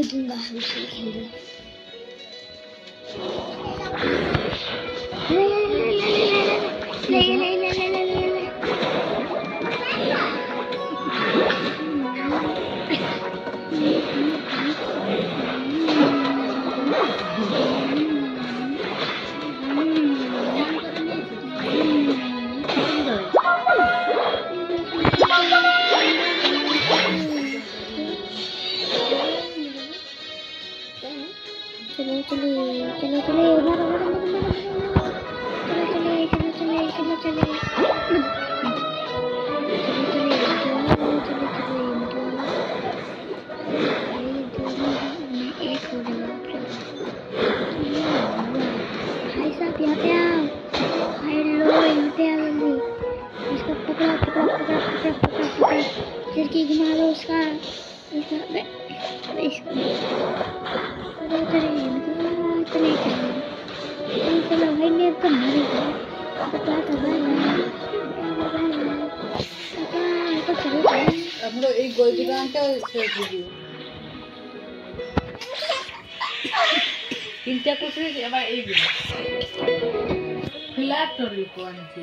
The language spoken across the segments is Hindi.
मैं दूंगा उसे खेलने। खिड़की घुमा लो उसका चलो भाई मेरे को मारेगा हम लोग एक गोल दुकान का वीडियो তিনটা কুকুরে এবার এই দিন ফ্ল্যাট তৈরি করতে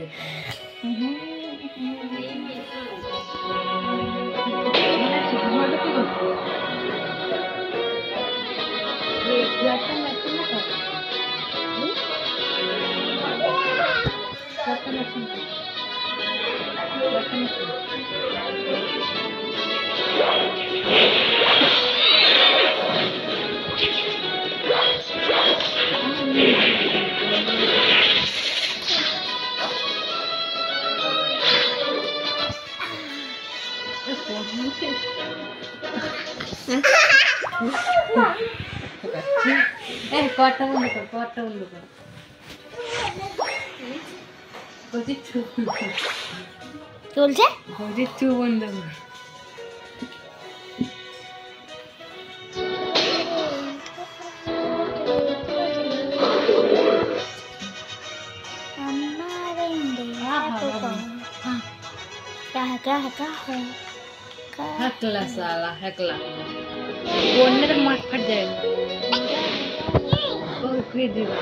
কটা বন্ধ কর বলছি চলছে চু বন্ধ কর क्या है हकला साला हकला बोलने तक मार फट जाएगा और फिर देगा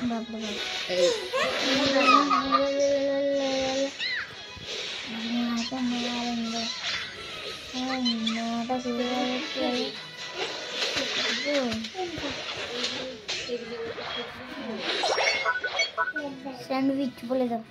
बाप रे এই सैंडविच बोले तो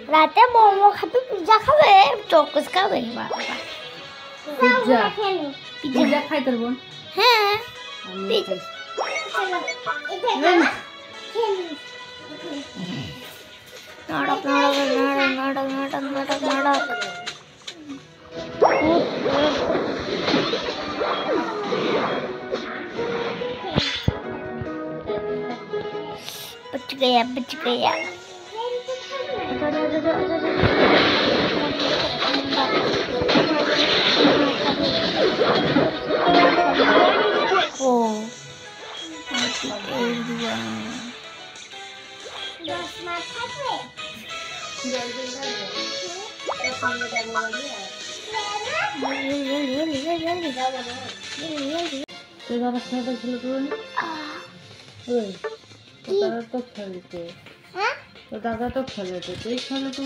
राते मोमो खाते पिज्जा खावे चोकोस खावे बाबा পিজ্জা पिज्जा পিজ্জা খাই তোর বোন হ্যাঁ আমি খাই। नाटक नाटक नाटक नाटक नाटक नाटक बच गया बच गया ओ তোর দাদা খেলাটা ছিল তোর ওই তোর দাদা তো খেলতে তোর দাদা তো খেলেছে তুই খেলে তো